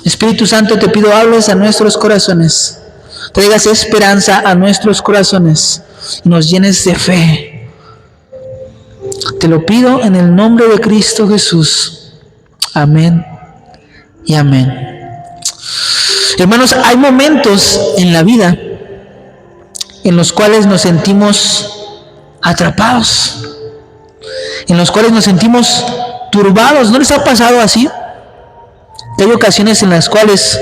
Espíritu Santo, te pido, hables a nuestros corazones, traigas esperanza a nuestros corazones y nos llenes de fe. Te lo pido en el nombre de Cristo Jesús. Amén y amén. Hermanos, hay momentos en la vida en los cuales nos sentimos atrapados, en los cuales nos sentimos turbados. ¿No les ha pasado así? Hay ocasiones en las cuales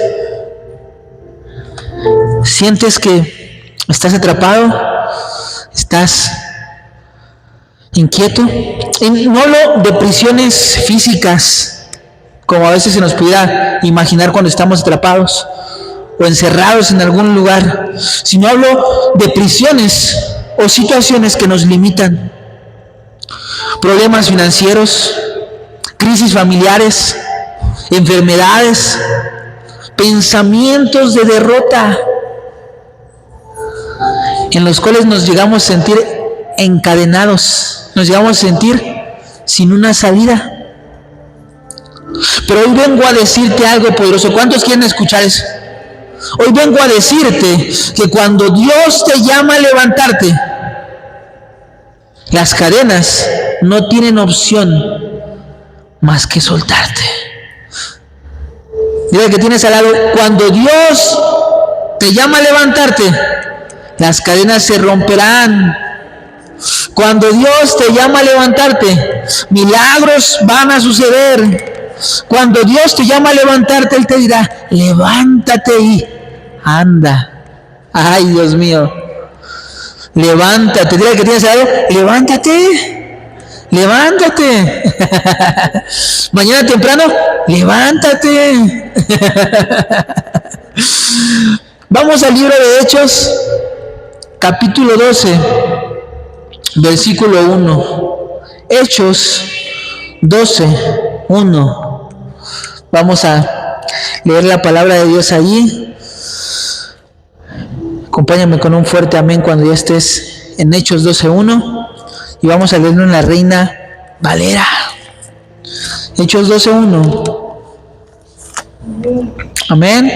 sientes que estás atrapado, estás inquieto. Y no hablo de prisiones físicas, como a veces se nos pudiera imaginar cuando estamos atrapados o encerrados en algún lugar, sino hablo de prisiones o situaciones que nos limitan. Problemas financieros, crisis familiares, enfermedades, pensamientos de derrota, en los cuales nos llegamos a sentir encadenados, nos llegamos a sentir sin una salida. Pero hoy vengo a decirte algo poderoso. ¿Cuántos quieren escuchar eso? Hoy vengo a decirte que cuando Dios te llama a levantarte, las cadenas no tienen opción más que soltarte. Dile que tienes al lado, cuando Dios te llama a levantarte, las cadenas se romperán. Cuando Dios te llama a levantarte, milagros van a suceder. Cuando Dios te llama a levantarte, Él te dirá, levántate y anda. Ay, Dios mío. Levántate. Dile que tienes al lado, levántate. Levántate. Mañana temprano, levántate. Vamos al libro de Hechos, capítulo 12, versículo 1. Hechos 12, 1. Vamos a leer la palabra de Dios allí. Acompáñame con un fuerte amén cuando ya estés en Hechos 12:1 y vamos a leerlo en la Reina Valera. Hechos 12:1. Amén.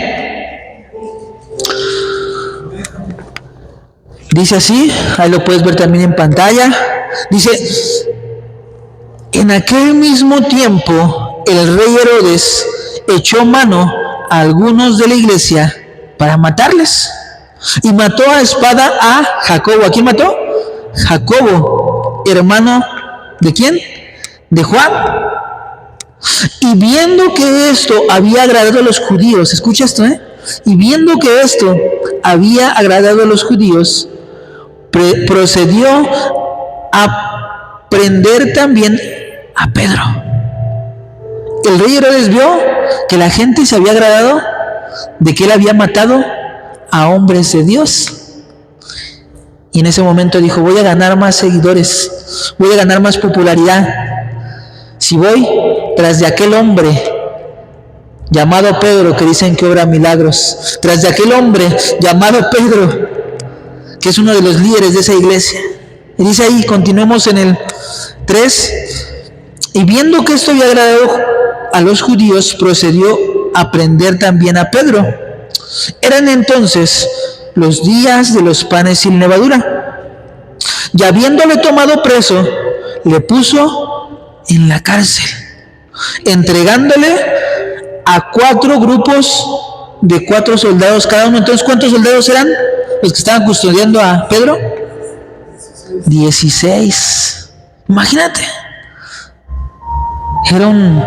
Dice así, ahí lo puedes ver también en pantalla. Dice, en aquel mismo tiempo el rey Herodes echó mano a algunos de la iglesia para matarles. Y mató a espada a Jacobo. ¿A quién mató? Jacobo, hermano ¿de quién? De Juan. Y viendo que esto había agradado a los judíos, escucha esto, y viendo que esto había agradado a los judíos, procedió a prender también a Pedro. El rey Herodes vio que la gente se había agradado de que él había matado a hombres de Dios. Y en ese momento dijo, voy a ganar más seguidores, voy a ganar más popularidad. Si voy tras de aquel hombre llamado Pedro, que dicen que obra milagros, tras de aquel hombre llamado Pedro, que es uno de los líderes de esa iglesia. Y dice ahí, continuemos en el 3, y viendo que esto había agradado a los judíos, procedió a prender también a Pedro. Eran entonces los días de los panes sin levadura. Y habiéndole tomado preso, le puso en la cárcel, entregándole a 4 grupos de 4 soldados cada uno. Entonces, ¿cuántos soldados eran los que estaban custodiando a Pedro? 16. Imagínate. Era un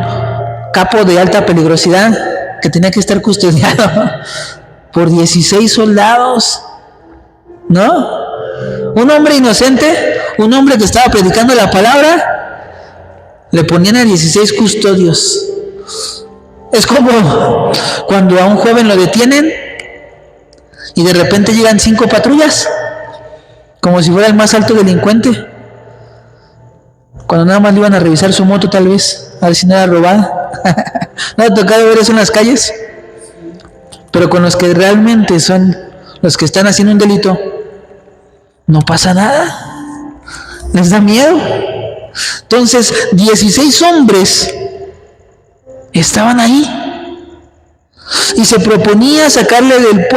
capo de alta peligrosidad que tenía que estar custodiado por 16 soldados, ¿no? Un hombre inocente, un hombre que estaba predicando la palabra, le ponían a 16 custodios. Es como cuando a un joven lo detienen y de repente llegan 5 patrullas, como si fuera el más alto delincuente, cuando nada más le iban a revisar su moto, tal vez, a ver si no era robada. ¿No ha tocado ver eso en las calles? Pero con los que realmente son los que están haciendo un delito, no pasa nada, les da miedo. Entonces 16 hombres estaban ahí y se proponía sacarle al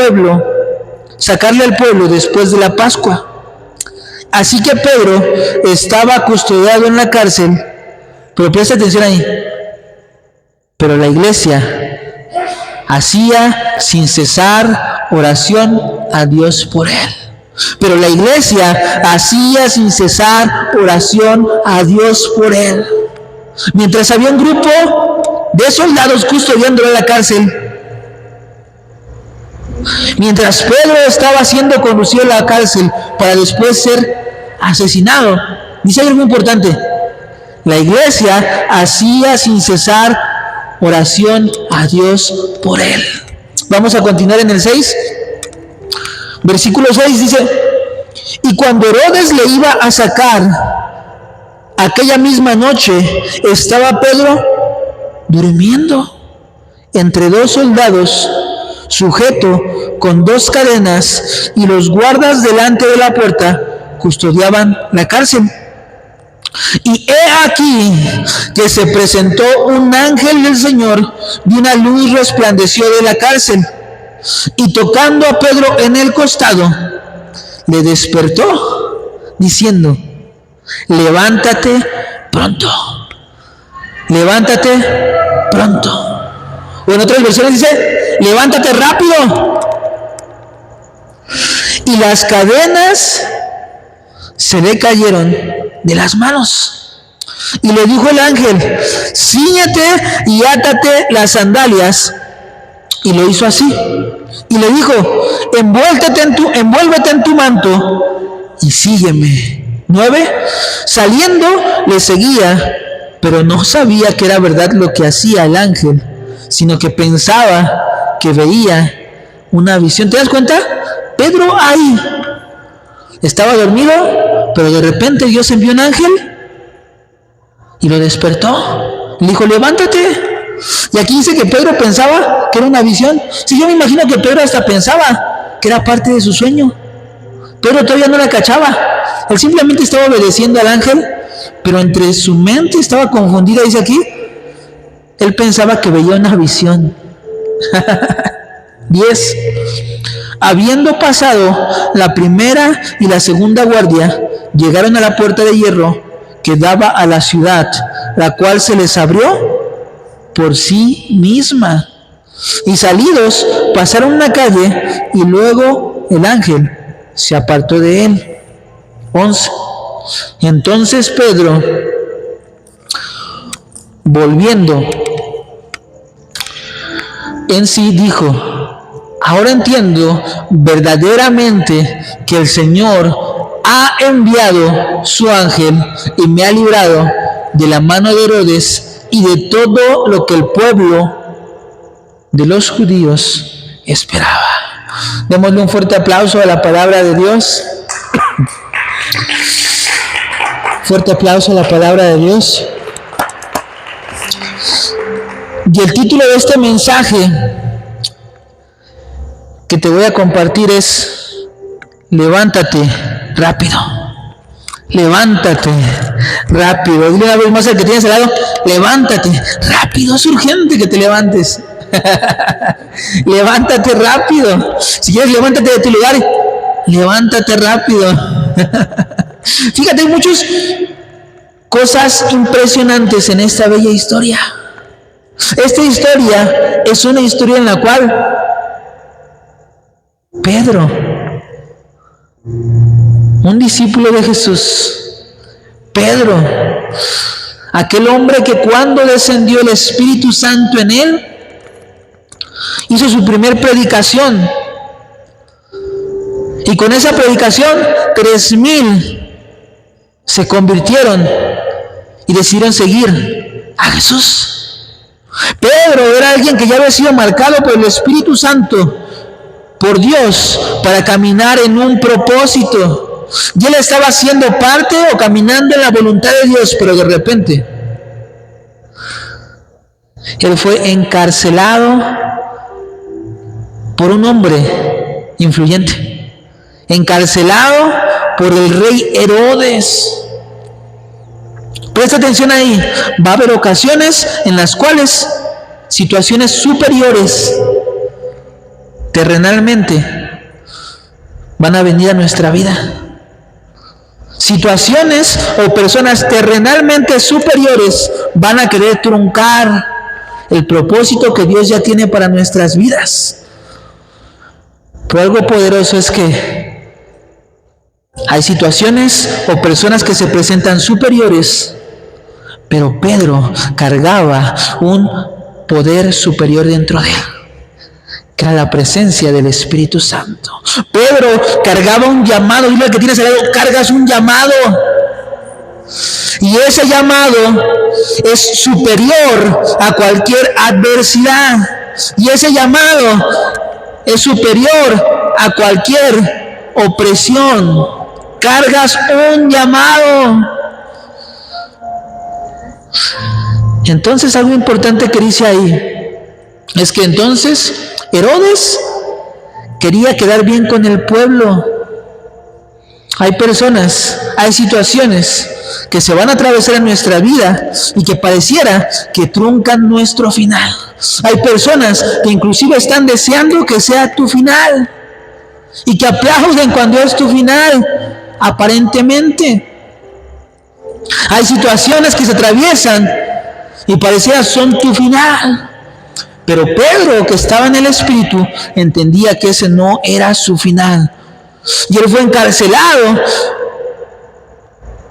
pueblo después de la Pascua. Así que Pedro estaba custodiado en la cárcel, pero presta atención ahí. Pero la iglesia hacía sin cesar oración a Dios por él. Pero la iglesia hacía sin cesar oración a Dios por él. Mientras había un grupo de soldados custodiándolo en la cárcel, mientras Pedro estaba siendo conducido a la cárcel para después ser asesinado, dice algo importante: la iglesia hacía sin cesar oración a Dios por él. Vamos a continuar en el 6. Versículo 6 dice: y cuando Herodes le iba a sacar, aquella misma noche estaba Pedro durmiendo entre dos soldados, sujeto con 2 cadenas, y los guardas delante de la puerta custodiaban la cárcel. Y he aquí que se presentó un ángel del Señor, y una luz resplandeció de la cárcel, y tocando a Pedro en el costado, le despertó, diciendo: levántate pronto, levántate pronto. O en otras versiones dice: levántate rápido. Y las cadenas se le cayeron de las manos. Y le dijo el ángel: cíñete y átate las sandalias. Y lo hizo así. Y le dijo: envuélvete en tu manto y sígueme. 9. Saliendo le seguía, pero no sabía que era verdad lo que hacía el ángel, sino que pensaba que veía una visión. ¿Te das cuenta? Pedro ahí estaba dormido, pero de repente Dios envió un ángel y lo despertó. Le dijo: levántate. Y aquí dice que Pedro pensaba que era una visión. Sí, yo me imagino que Pedro hasta pensaba que era parte de su sueño. Pedro todavía no la cachaba. Él simplemente estaba obedeciendo al ángel, pero entre su mente estaba confundida, dice aquí. Él pensaba que veía una visión. 10. Habiendo pasado la primera y la segunda guardia, llegaron a la puerta de hierro que daba a la ciudad, la cual se les abrió por sí misma. Y salidos, pasaron una calle, y luego el ángel se apartó de él. 11. Entonces Pedro, volviendo en sí, dijo: ahora entiendo verdaderamente que el Señor ha enviado su ángel y me ha librado de la mano de Herodes y de todo lo que el pueblo de los judíos esperaba. Démosle un fuerte aplauso a la palabra de Dios. Fuerte aplauso a la palabra de Dios. Y el título de este mensaje que te voy a compartir es: levántate rápido. Levántate rápido. Dile una vez más al que tienes al lado: levántate rápido. Es urgente que te levantes. Levántate rápido. Si quieres, levántate de tu lugar. Levántate rápido. Fíjate, hay muchas cosas impresionantes en esta bella historia. Esta historia es una historia en la cual Pedro, un discípulo de Jesús, Pedro, aquel hombre que cuando descendió el Espíritu Santo en él, hizo su primer predicación, y con esa predicación 3,000 se convirtieron y decidieron seguir a Jesús. Pedro era alguien que ya había sido marcado por el Espíritu Santo, por Dios, para caminar en un propósito. Y él estaba haciendo parte o caminando en la voluntad de Dios, pero de repente él fue encarcelado por un hombre influyente, encarcelado por el rey Herodes. Presta atención ahí. Va a haber ocasiones en las cuales situaciones superiores terrenalmente van a venir a nuestra vida. Situaciones o personas terrenalmente superiores van a querer truncar el propósito que Dios ya tiene para nuestras vidas. Pero algo poderoso es que hay situaciones o personas que se presentan superiores, pero Pedro cargaba un poder superior dentro de él, que era la presencia del Espíritu Santo. Pedro cargaba un llamado. Dile al que tienes al lado, cargas un llamado. Y ese llamado es superior a cualquier adversidad. Y ese llamado es superior a cualquier opresión. Cargas un llamado. Entonces, algo importante que dice ahí es que entonces Herodes quería quedar bien con el pueblo. Hay personas, hay situaciones que se van a atravesar en nuestra vida y que pareciera que truncan nuestro final. Hay personas que inclusive están deseando que sea tu final y que aplauden cuando es tu final, aparentemente. Hay situaciones que se atraviesan y pareciera son tu final. Pero Pedro, que estaba en el Espíritu, entendía que ese no era su final. Y él fue encarcelado.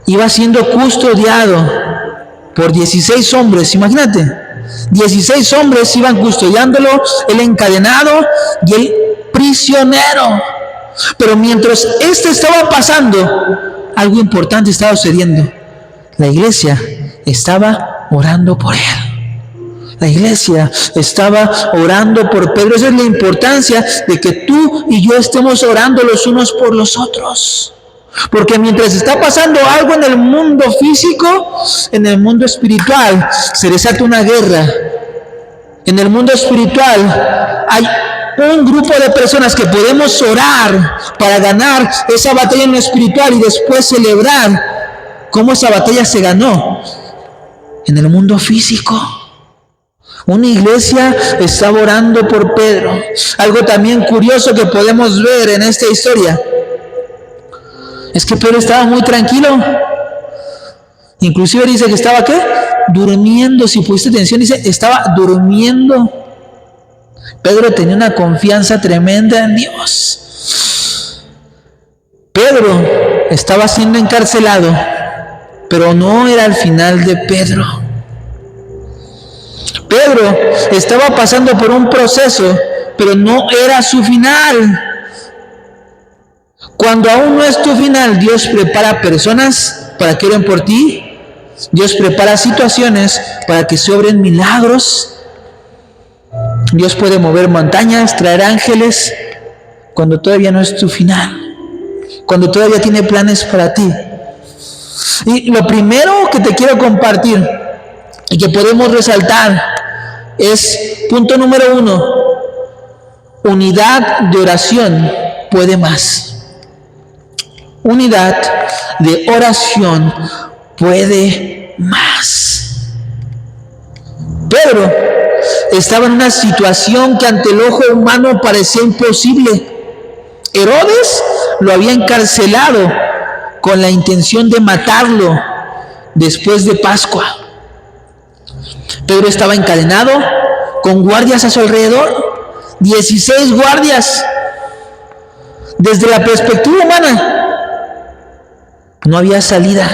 Iba siendo custodiado por 16 hombres. Imagínate, 16 hombres iban custodiándolo, él encadenado y él prisionero. Pero mientras esto estaba pasando, algo importante estaba sucediendo. La iglesia estaba orando por él. La iglesia estaba orando por Pedro. Esa es la importancia de que tú y yo estemos orando los unos por los otros. Porque mientras está pasando algo en el mundo físico, en el mundo espiritual se desata una guerra. En el mundo espiritual hay un grupo de personas que podemos orar para ganar esa batalla en lo espiritual y después celebrar cómo esa batalla se ganó en el mundo físico. Una iglesia estaba orando por Pedro. Algo también curioso que podemos ver en esta historia es que Pedro estaba muy tranquilo. Inclusive dice que estaba ¿qué? Durmiendo. Si pusiste atención, dice estaba durmiendo. Pedro tenía una confianza tremenda en Dios. Pedro estaba siendo encarcelado, pero no era el final de Pedro. Pedro estaba pasando por un proceso, pero no era su final. Cuando aún no es tu final, Dios prepara personas para que oren por ti. Dios prepara situaciones para que se obren milagros. Dios puede mover montañas, traer ángeles, cuando todavía no es tu final, cuando todavía tiene planes para ti. Y lo primero que te quiero compartir y que podemos resaltar es, punto número 1, unidad de oración puede más. Unidad de oración puede más. Pedro estaba en una situación que ante el ojo humano parecía imposible. Herodes lo había encarcelado con la intención de matarlo después de Pascua. Pedro estaba encadenado con guardias a su alrededor, 16 guardias. Desde la perspectiva humana, no había salida.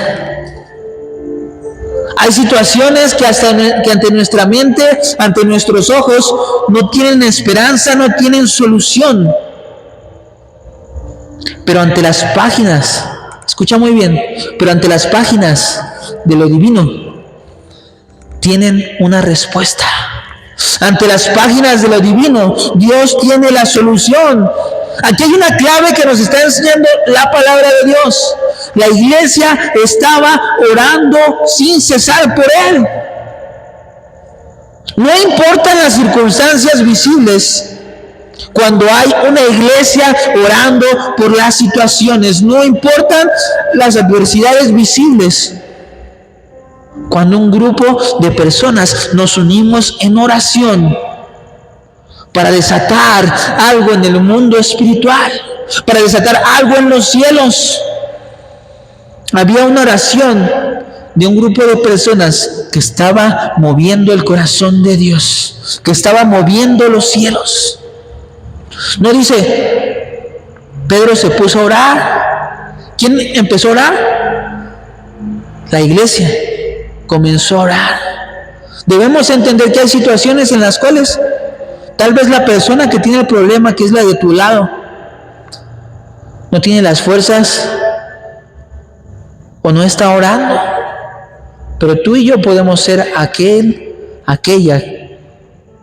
Hay situaciones que ante nuestra mente, ante nuestros ojos, no tienen esperanza, no tienen solución. Pero ante las páginas, escucha muy bien, pero ante las páginas de lo divino, tienen una respuesta. Ante las páginas de lo divino, Dios tiene la solución. Aquí hay una clave que nos está enseñando la palabra de Dios. La iglesia estaba orando sin cesar por él. No importan las circunstancias visibles, cuando hay una iglesia orando por las situaciones, no importan las adversidades visibles. Cuando un grupo de personas nos unimos en oración, para desatar algo en el mundo espiritual, para desatar algo en los cielos. Había una oración de un grupo de personas que estaba moviendo el corazón de Dios, que estaba moviendo los cielos. No dice, Pedro se puso a orar. ¿Quién empezó a orar? La iglesia comenzó a orar. Debemos entender que hay situaciones en las cuales tal vez la persona que tiene el problema, que es la de tu lado, no tiene las fuerzas o no está orando. Pero tú y yo podemos ser aquella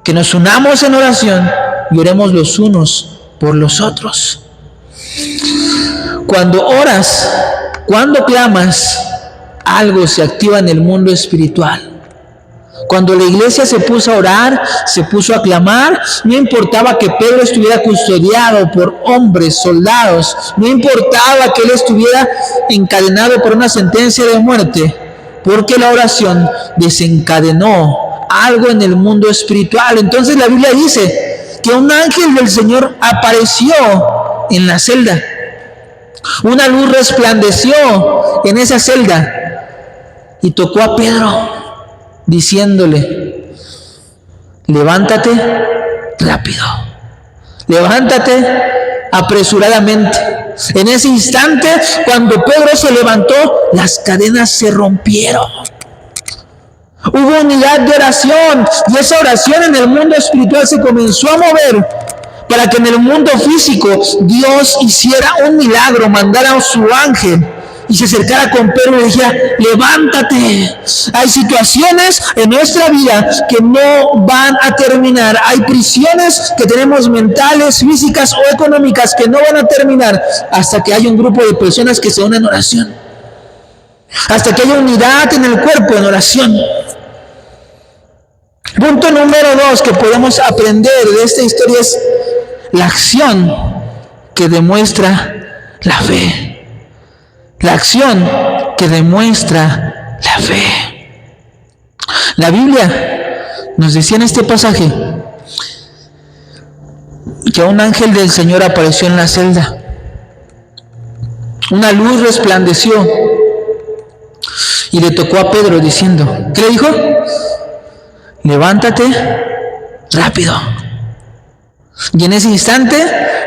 que nos unamos en oración y oremos los unos por los otros. Cuando oras, cuando clamas, algo se activa en el mundo espiritual. Cuando la iglesia se puso a orar, se puso a clamar, no importaba que Pedro estuviera custodiado por hombres, soldados, no importaba que él estuviera encadenado por una sentencia de muerte, porque la oración desencadenó algo en el mundo espiritual. Entonces la Biblia dice que un ángel del Señor apareció en la celda. Una luz resplandeció en esa celda y tocó a Pedro, diciéndole, levántate rápido, levántate apresuradamente. En ese instante, cuando Pedro se levantó, las cadenas se rompieron. Hubo unidad de oración, y esa oración en el mundo espiritual se comenzó a mover para que en el mundo físico Dios hiciera un milagro, mandara a su ángel y se acercara con Pedro y le dijera, levántate. Hay situaciones en nuestra vida que no van a terminar. Hay prisiones que tenemos mentales, físicas o económicas que no van a terminar hasta que haya un grupo de personas que se unan en oración. Hasta que haya unidad en el cuerpo en oración. Punto número 2 que podemos aprender de esta historia es la acción que demuestra la fe. La acción que demuestra la fe. La Biblia nos decía en este pasaje que un ángel del Señor apareció en la celda. Una luz resplandeció y le tocó a Pedro diciendo, ¿qué le dijo? Levántate rápido. Y en ese instante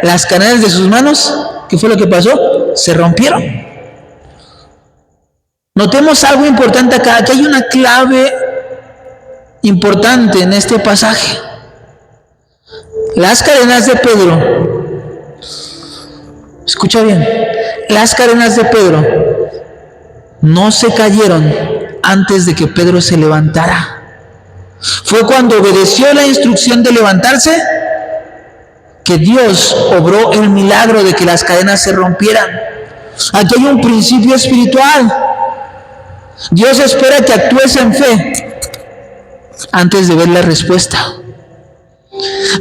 las cadenas de sus manos, ¿qué fue lo que pasó? Se rompieron. Notemos algo importante acá, que hay una clave importante en este pasaje. Las cadenas de Pedro, escucha bien, las cadenas de Pedro no se cayeron antes de que Pedro se levantara. Fue cuando obedeció la instrucción de levantarse que Dios obró el milagro de que las cadenas se rompieran. Aquí hay un principio espiritual. Dios espera que actúes en fe antes de ver la respuesta.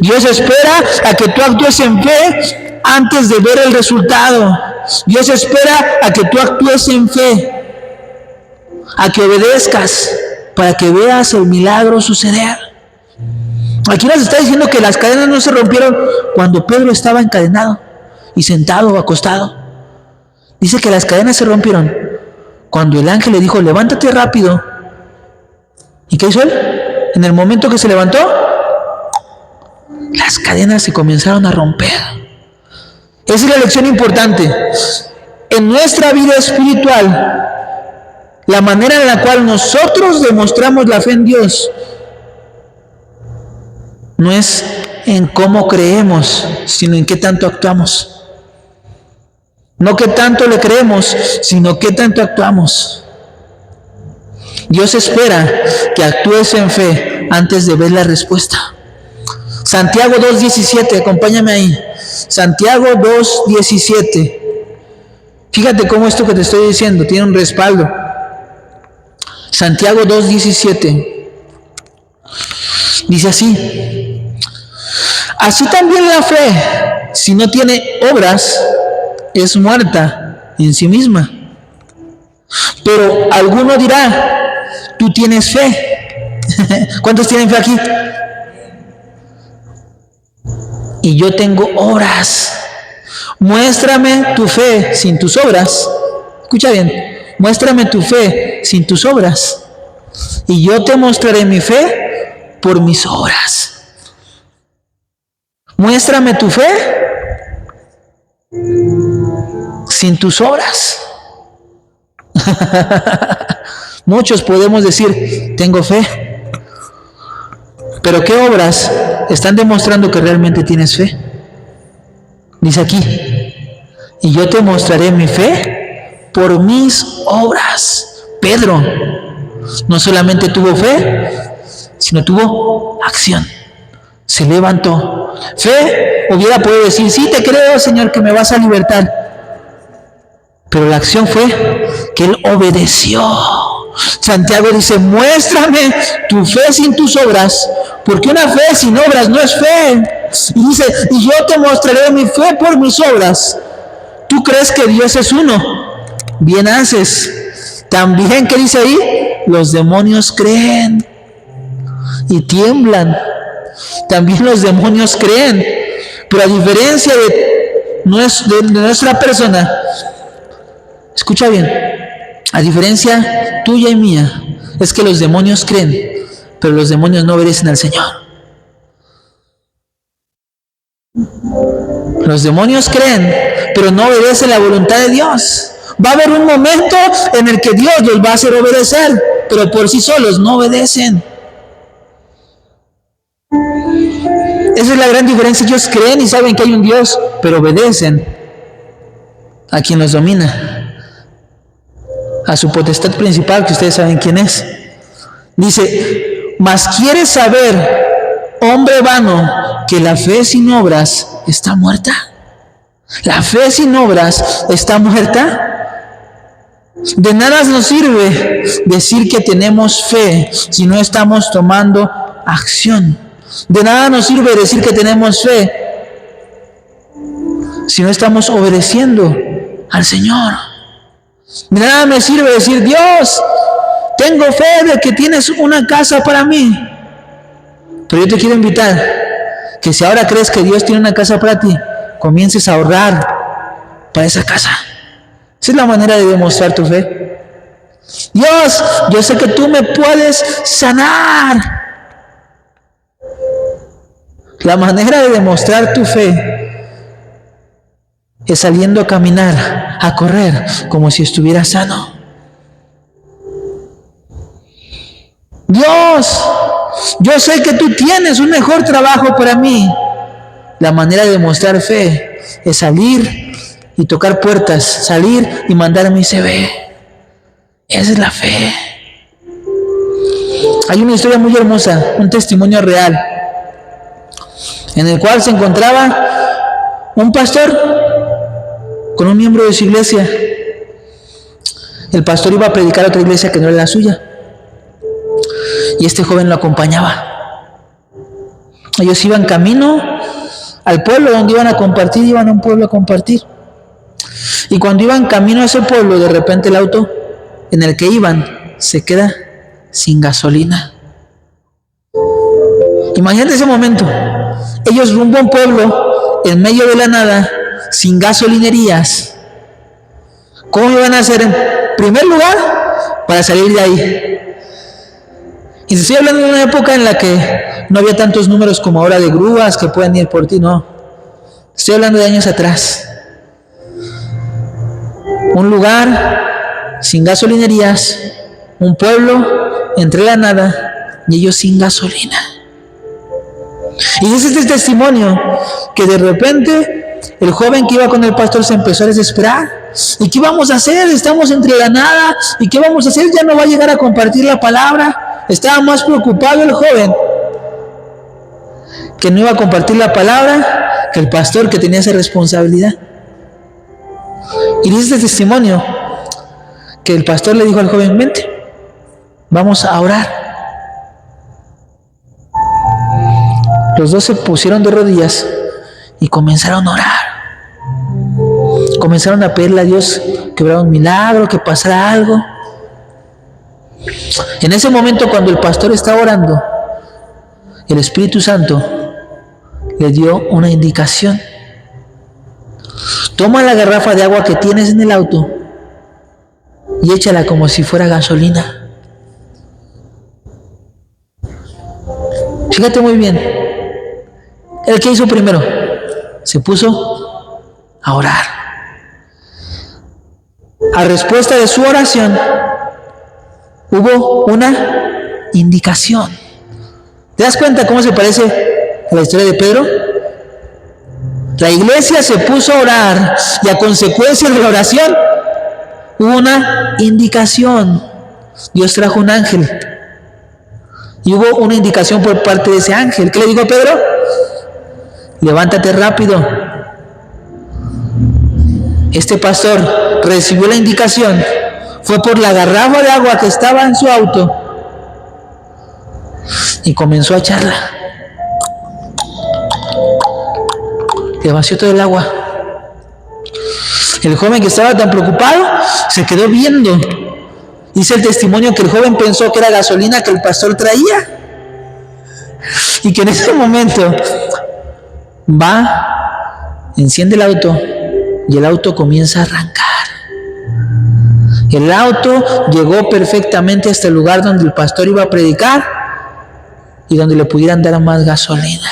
Dios espera a que tú actúes en fe antes de ver el resultado. Dios espera a que tú actúes en fe, a que obedezcas para que veas el milagro suceder. Aquí nos está diciendo que las cadenas no se rompieron cuando Pedro estaba encadenado y sentado o acostado. Dice que las cadenas se rompieron cuando el ángel le dijo, levántate rápido. ¿Y qué hizo él? En el momento que se levantó, las cadenas se comenzaron a romper. Esa es la lección importante. En nuestra vida espiritual, la manera en la cual nosotros demostramos la fe en Dios no es en cómo creemos, sino en qué tanto actuamos. No qué tanto le creemos, sino qué tanto actuamos. Dios espera que actúes en fe antes de ver la respuesta. Santiago 2:17, acompáñame ahí. Santiago 2:17. Fíjate cómo esto que te estoy diciendo tiene un respaldo. Santiago 2:17. Dice así. Así también la fe, si no tiene obras, es muerta en sí misma. Pero alguno dirá, tú tienes fe. ¿Cuántos tienen fe aquí? y yo tengo obras. Muéstrame tu fe sin tus obras. Escucha bien, muéstrame tu fe sin tus obras, y yo te mostraré mi fe por mis obras. Muéstrame tu fe sin tus obras. Muchos podemos decir, tengo fe, pero ¿qué obras están demostrando que realmente tienes fe? Dice aquí, y yo te mostraré mi fe por mis obras. Pedro no solamente tuvo fe, sino tuvo acción. Se levantó. Fe hubiera podido decir, sí te creo, Señor, que me vas a libertar. Pero la acción fue que él obedeció. Santiago dice, muéstrame tu fe sin tus obras, porque una fe sin obras no es fe. Y dice, y yo te mostraré mi fe por mis obras. ¿Tú crees que Dios es uno? Bien haces. También, ¿qué dice ahí? Los demonios creen y tiemblan. También los demonios creen. Pero a diferencia de nuestra persona, escucha bien, a diferencia tuya y mía, es que los demonios creen, pero los demonios no obedecen al Señor. Los demonios creen, pero no obedecen la voluntad de Dios. Va a haber un momento en el que Dios los va a hacer obedecer, pero por sí solos no obedecen. Esa es la gran diferencia. Ellos creen y saben que hay un Dios, pero obedecen a quien los domina, a su potestad principal, que ustedes saben quién es. Dice, mas quieres saber, hombre vano, que la fe sin obras está muerta. La fe sin obras está muerta. De nada nos sirve decir que tenemos fe si no estamos tomando acción. De nada nos sirve decir que tenemos fe si no estamos obedeciendo al Señor. De nada me sirve decir, Dios, tengo fe de que tienes una casa para mí. Pero yo te quiero invitar que si ahora crees que Dios tiene una casa para ti, comiences a ahorrar para esa casa. Esa es la manera de demostrar tu fe. Dios, yo sé que tú me puedes sanar. La manera de demostrar tu fe es saliendo a caminar, a correr, como si estuvieras sano. Dios, yo sé que tú tienes un mejor trabajo para mí. La manera de demostrar fe es salir y tocar puertas, salir y mandar mi CV. Esa es la fe. Hay una historia muy hermosa, un testimonio real, en el cual se encontraba un pastor con un miembro de su iglesia. El pastor iba a predicar a otra iglesia que no era la suya, y este joven lo acompañaba. Ellos iban camino al pueblo donde iban a compartir, iban a un pueblo a compartir. Y cuando iban camino a ese pueblo, de repente el auto en el que iban se queda sin gasolina. Imagínate ese momento. Ellos rumbo a un pueblo en medio de la nada, sin gasolinerías. ¿Cómo iban a hacer? En primer lugar, para salir de ahí. Y te estoy hablando de una época en la que no había tantos números como ahora de grúas que pueden ir por ti, no. Estoy hablando de años atrás. Un lugar sin gasolinerías, un pueblo entre la nada y ellos sin gasolina. Y es este testimonio que de repente el joven que iba con el pastor se empezó a desesperar. ¿Y qué vamos a hacer? Estamos entre la nada. ¿Y qué vamos a hacer? Ya no va a llegar a compartir la palabra. Estaba más preocupado el joven que no iba a compartir la palabra que el pastor que tenía esa responsabilidad. Y dice este testimonio que el pastor le dijo al joven, vente, vamos a orar. Los dos se pusieron de rodillas y comenzaron a orar. Comenzaron a pedirle a Dios que hubiera un milagro, que pasara algo. En ese momento, cuando el pastor estaba orando, el Espíritu Santo le dio una indicación. Toma la garrafa de agua que tienes en el auto y échala como si fuera gasolina. Fíjate muy bien. ¿El qué hizo primero? Se puso a orar. A respuesta de su oración hubo una indicación. ¿Te das cuenta cómo se parece a la historia de Pedro? La iglesia se puso a orar y a consecuencia de la oración hubo una indicación. Dios trajo un ángel y hubo una indicación por parte de ese ángel. ¿Qué le dijo a Pedro? Levántate rápido. Este pastor recibió la indicación, fue por la garrafa de agua que estaba en su auto y comenzó a echarla. Le vació todo el agua. El joven, que estaba tan preocupado, se quedó viendo. Dice el testimonio que el joven pensó que era gasolina que el pastor traía y que en ese momento va, enciende el auto y el auto comienza a arrancar. El auto llegó perfectamente hasta el lugar donde el pastor iba a predicar y donde le pudieran dar más gasolina.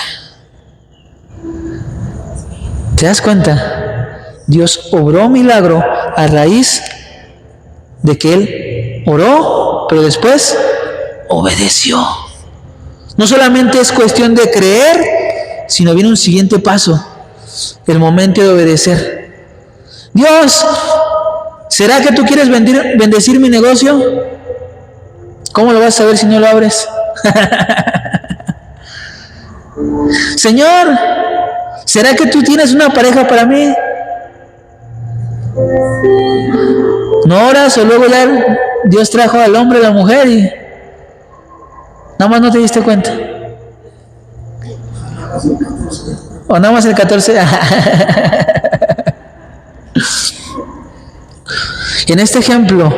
¿Te das cuenta? Dios obró milagro a raíz de que él oró, pero después obedeció. No solamente es cuestión de creer, sino viene un siguiente paso, el momento de obedecer. Dios, ¿será que tú quieres bendecir mi negocio? ¿Cómo lo vas a saber si no lo abres? Señor, ¿será que tú tienes una pareja para mí? No oras, o luego ya Dios trajo al hombre y a la mujer y nada más no te diste cuenta. O nada más el 14. En este ejemplo,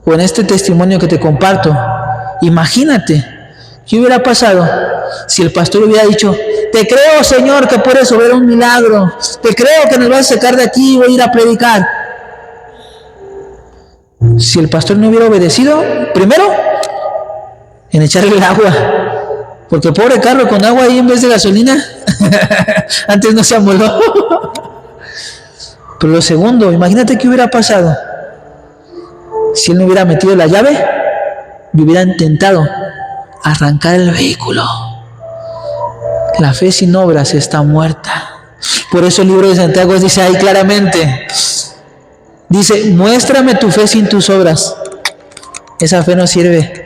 o en este testimonio que te comparto, imagínate qué hubiera pasado si el pastor hubiera dicho: te creo, Señor, que puedes obrar un milagro, te creo que nos vas a sacar de aquí y voy a ir a predicar. Si el pastor no hubiera obedecido, primero, en echarle el agua, porque pobre carro con agua ahí en vez de gasolina, antes no se amoló. Pero lo segundo, imagínate qué hubiera pasado si él no hubiera metido la llave y hubiera intentado arrancar el vehículo. La fe sin obras está muerta. Por eso el libro de Santiago dice ahí claramente, dice: muéstrame tu fe sin tus obras. Esa fe no sirve.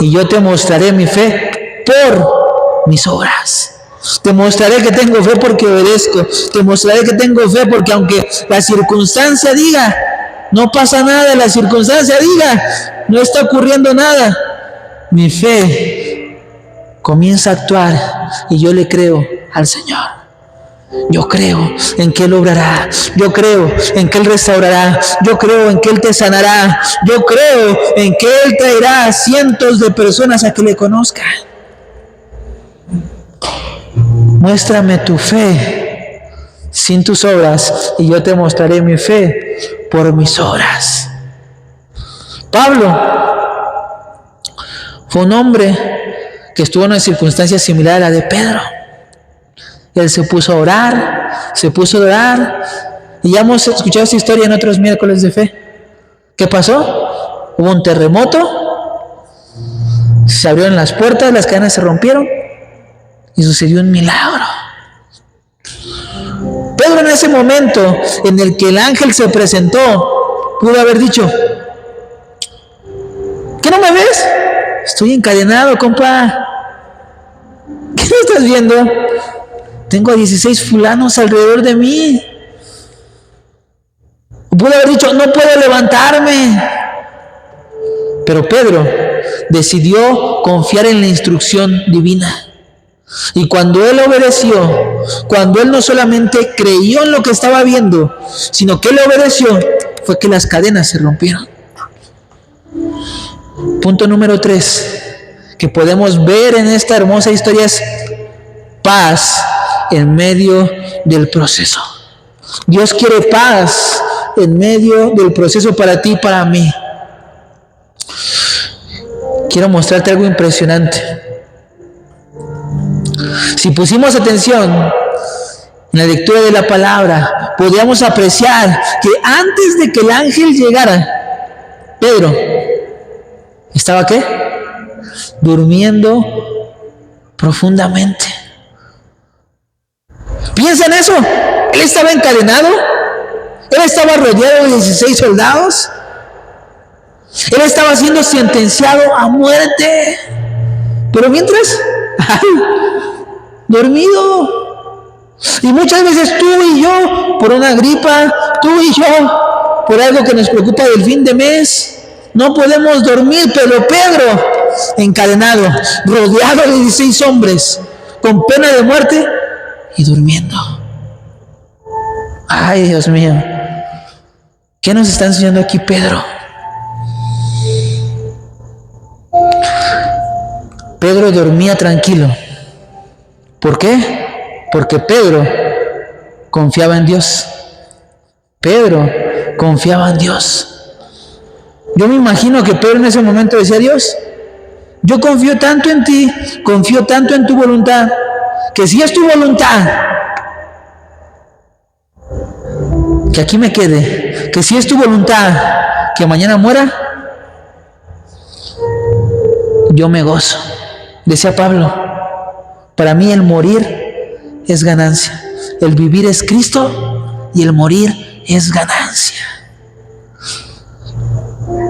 Y yo te mostraré mi fe por mis obras. Te mostraré que tengo fe porque obedezco. Te mostraré que tengo fe porque aunque la circunstancia diga no pasa nada, la circunstancia diga no está ocurriendo nada, mi fe comienza a actuar y yo le creo al Señor. Yo creo en que Él obrará, yo creo en que Él restaurará, yo creo en que Él te sanará, yo creo en que Él traerá a cientos de personas a que le conozcan. Muéstrame tu fe sin tus obras y yo te mostraré mi fe por mis obras. Pablo fue un hombre que estuvo en una circunstancia similar a la de Pedro. Él se puso a orar, y ya hemos escuchado esta historia en otros miércoles de fe. ¿Qué pasó? Hubo un terremoto, se abrieron las puertas, las cadenas se rompieron y sucedió un milagro. Pedro, en ese momento en el que el ángel se presentó, pudo haber dicho: ¿qué no me ves? Estoy encadenado, compa. ¿Qué no estás viendo? Tengo a 16 fulanos alrededor de mí. Pudo haber dicho: no puedo levantarme. Pero Pedro decidió confiar en la instrucción divina. Y cuando él obedeció, cuando él no solamente creyó en lo que estaba viendo, sino que él obedeció, fue que las cadenas se rompieron. Punto número 3 que podemos ver en esta hermosa historia es paz en medio del proceso. Dios quiere paz en medio del proceso para ti y para mí. Quiero mostrarte algo impresionante. Si pusimos atención en la lectura de la palabra, podríamos apreciar que antes de que el ángel llegara, Pedro ¿estaba qué? Durmiendo profundamente. Piensa en eso. Él estaba encadenado. Él estaba rodeado de 16 soldados. Él estaba siendo sentenciado a muerte. Pero mientras, dormido. Y muchas veces tú y yo, por una gripa, tú y yo, por algo que nos preocupa del fin de mes, no podemos dormir. Pero Pedro, encadenado, rodeado de 16 hombres, con pena de muerte y durmiendo. Ay, Dios mío, ¿qué nos está enseñando aquí Pedro? Pedro dormía tranquilo. ¿Por qué? Porque Pedro confiaba en Dios. Pedro confiaba en Dios. Yo me imagino que Pedro en ese momento decía: Dios, yo confío tanto en ti, confío tanto en tu voluntad, que si es tu voluntad, que aquí me quede, que si es tu voluntad, que mañana muera, yo me gozo. Decía Pablo, para mí el morir es ganancia, el vivir es Cristo y el morir es ganancia.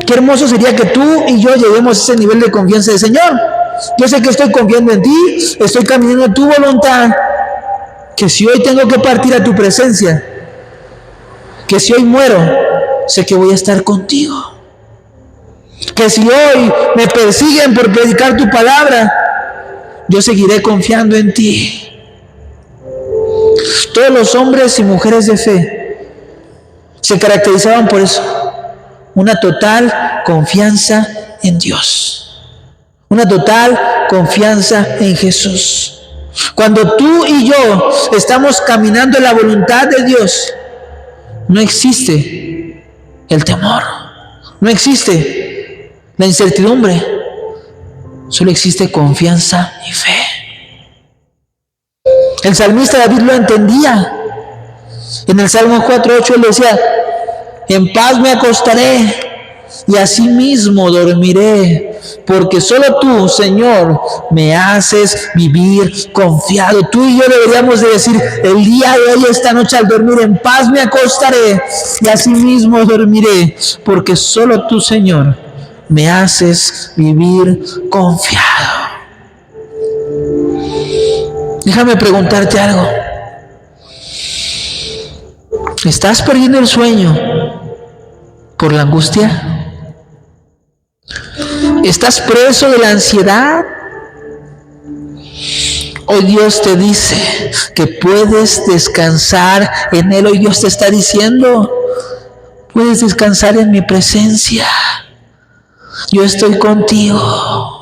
Qué hermoso sería que tú y yo lleguemos a ese nivel de confianza del Señor. Yo sé que estoy confiando en ti, estoy caminando en tu voluntad, que si hoy tengo que partir a tu presencia, que si hoy muero, sé que voy a estar contigo. Que si hoy me persiguen por predicar tu palabra, yo seguiré confiando en ti. Todos los hombres y mujeres de fe se caracterizaban por eso: una total confianza en Dios, una total confianza en Jesús. Cuando tú y yo estamos caminando en la voluntad de Dios, no existe el temor, no existe la incertidumbre, solo existe confianza y fe. El salmista David lo entendía. En el Salmo 4:8 él decía: en paz me acostaré y asimismo dormiré, porque solo tú, Señor, me haces vivir confiado. Tú y yo deberíamos de decir el día de hoy, esta noche, al dormir: en paz me acostaré y asimismo dormiré, porque solo tú, Señor, me haces vivir confiado. Déjame preguntarte algo. ¿Estás perdiendo el sueño por la angustia? ¿Estás preso de la ansiedad? Hoy Dios te dice que puedes descansar en Él. Hoy Dios te está diciendo: puedes descansar en mi presencia. Yo estoy contigo.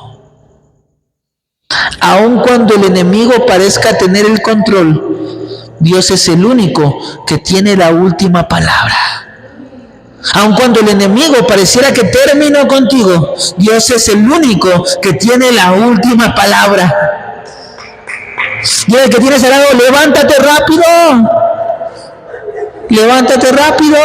Aun cuando el enemigo parezca tener el control, Dios es el único que tiene la última palabra. Aun cuando el enemigo pareciera que terminó contigo, Dios es el único que tiene la última palabra. Dile que tienes al lado: levántate rápido. Levántate rápido.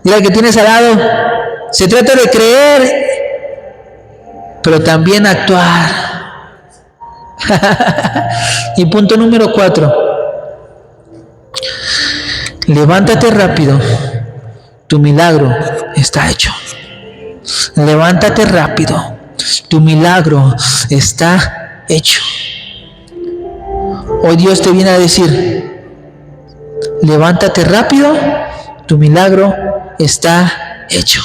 Dile que tienes al lado: se trata de creer, pero también actuar. Y punto número 4: levántate rápido, tu milagro está hecho. Levántate rápido, tu milagro está hecho. Hoy Dios te viene a decir: levántate rápido, tu milagro está hecho.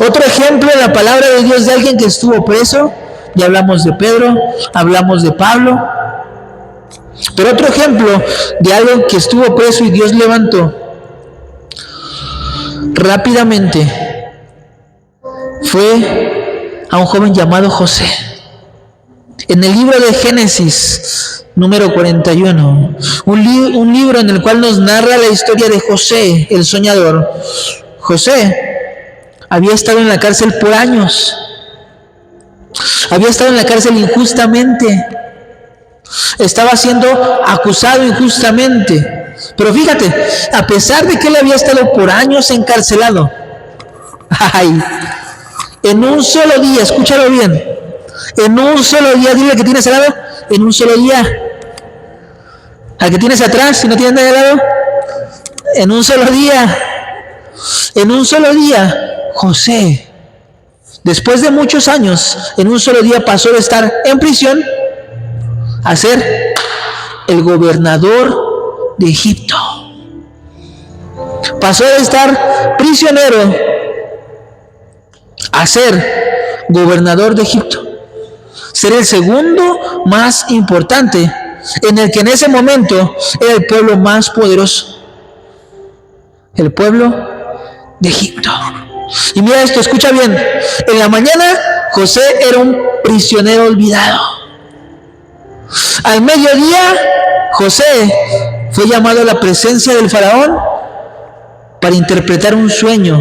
Otro ejemplo en la palabra de Dios de alguien que estuvo preso. Ya hablamos de Pedro, hablamos de Pablo. Pero otro ejemplo de alguien que estuvo preso y Dios levantó. Rápidamente fue a un joven llamado José. En el libro de Génesis, número 41, un libro en el cual nos narra la historia de José, el soñador. José había estado en la cárcel por años. Había estado en la cárcel injustamente. Estaba siendo acusado injustamente. Pero fíjate, a pesar de que él había estado por años encarcelado, en un solo día, escúchalo bien, en un solo día, dile al que tienes al lado, en un solo día. Al que tienes atrás, si no tienes nada al lado, en un solo día, José, después de muchos años, en un solo día pasó de estar en prisión a ser el gobernador de Egipto. Pasó de estar prisionero a ser gobernador de Egipto. Ser el segundo más importante, en el que en ese momento era el pueblo más poderoso. El pueblo de Egipto. Y mira esto, escucha bien. En la mañana, José era un prisionero olvidado. Al mediodía, José fue llamado a la presencia del faraón para interpretar un sueño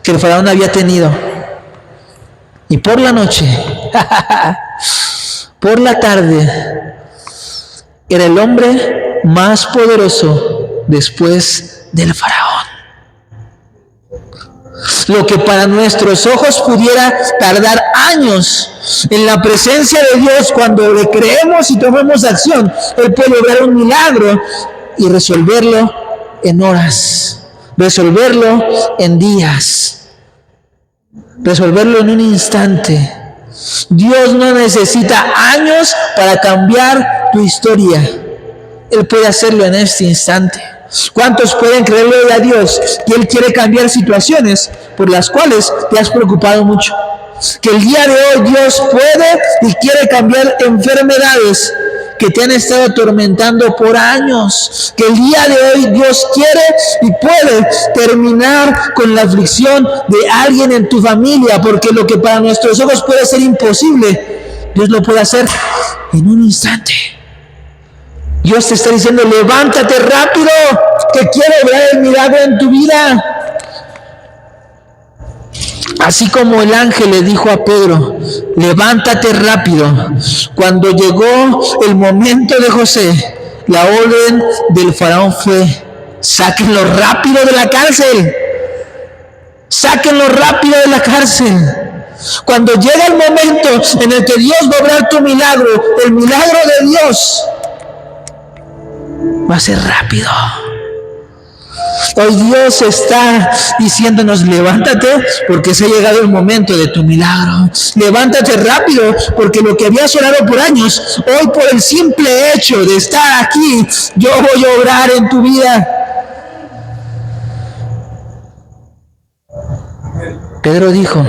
que el faraón había tenido. Y por la noche, por la tarde, era el hombre más poderoso después del faraón. Lo que para nuestros ojos pudiera tardar años en la presencia de Dios, cuando le creemos y tomamos acción, Él puede lograr un milagro y resolverlo en horas, resolverlo en días, resolverlo en un instante. Dios no necesita años para cambiar tu historia. Él puede hacerlo en este instante. ¿Cuántos pueden creerle a Dios que Él quiere cambiar situaciones por las cuales te has preocupado mucho? Que el día de hoy Dios puede y quiere cambiar enfermedades que te han estado atormentando por años. Que el día de hoy Dios quiere y puede terminar con la aflicción de alguien en tu familia, porque lo que para nuestros ojos puede ser imposible, Dios lo puede hacer en un instante. Dios te está diciendo: levántate rápido, que quiero obrar el milagro en tu vida. Así como el ángel le dijo a Pedro: levántate rápido. Cuando llegó el momento de José, la orden del faraón fue: sáquenlo rápido de la cárcel. Sáquenlo rápido de la cárcel. Cuando llega el momento en el que Dios va a obrar tu milagro, el milagro de Dios va a ser rápido. Hoy Dios está diciéndonos: levántate, porque se ha llegado el momento de tu milagro. Levántate rápido, porque lo que habías orado por años, hoy por el simple hecho de estar aquí, yo voy a obrar en tu vida. Pedro dijo: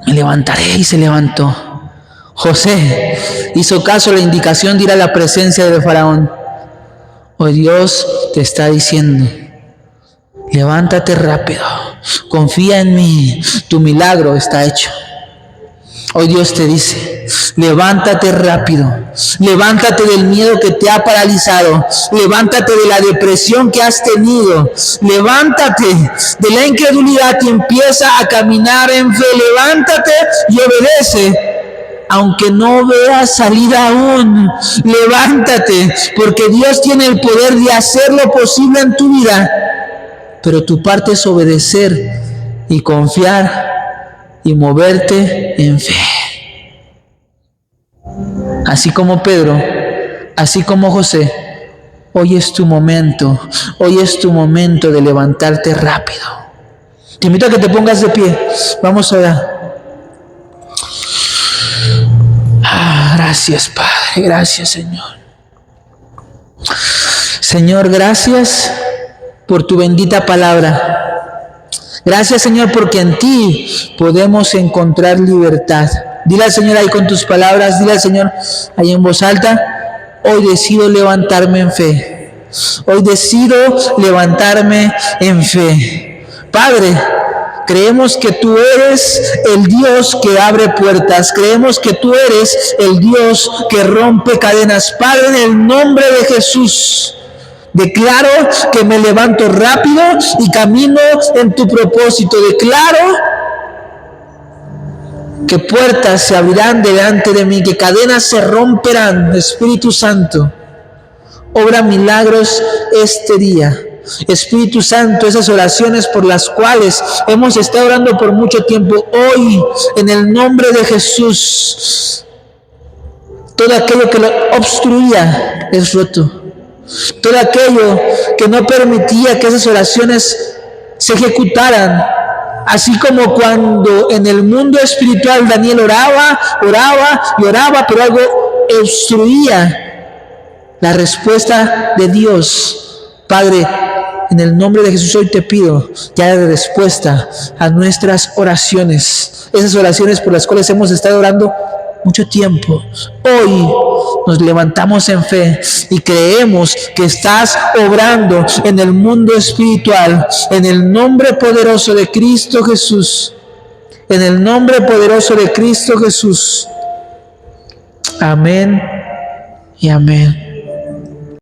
me levantaré, y se levantó. José hizo caso a la indicación de ir a la presencia del faraón. Hoy Dios te está diciendo: levántate rápido, confía en mí, tu milagro está hecho. Hoy Dios te dice: levántate rápido, levántate del miedo que te ha paralizado, levántate de la depresión que has tenido, levántate de la incredulidad que empieza a caminar en fe, levántate y obedece. Aunque no veas salida aún, levántate, porque Dios tiene el poder de hacer lo posible en tu vida. Pero tu parte es obedecer y confiar y moverte en fe. Así como Pedro, así como José, hoy es tu momento de levantarte rápido. Te invito a que te pongas de pie. Vamos a orar. Gracias, Padre, gracias, Señor. Señor, gracias por tu bendita palabra. Gracias, Señor, porque en ti podemos encontrar libertad. Dile al Señor ahí con tus palabras, dile al Señor ahí en voz alta: hoy decido levantarme en fe. Hoy decido levantarme en fe. Padre, Creemos que tú eres el Dios que abre puertas. Creemos que tú eres el Dios que rompe cadenas. Padre, en el nombre de Jesús, declaro que me levanto rápido y camino en tu propósito. Declaro que puertas se abrirán delante de mí, que cadenas se romperán. Espíritu Santo, obra milagros este día. Espíritu Santo, esas oraciones por las cuales hemos estado orando por mucho tiempo, hoy, en el nombre de Jesús, todo aquello que lo obstruía es roto. Todo aquello que no permitía que esas oraciones se ejecutaran, así como cuando en el mundo espiritual Daniel oraba y oraba, pero algo obstruía la respuesta de Dios. Padre, en el nombre de Jesús hoy te pido ya de respuesta a nuestras oraciones, esas oraciones por las cuales hemos estado orando mucho tiempo. Hoy nos levantamos en fe y creemos que estás obrando en el mundo espiritual, en el nombre poderoso de Cristo Jesús. En el nombre poderoso de Cristo Jesús. Amén y amén.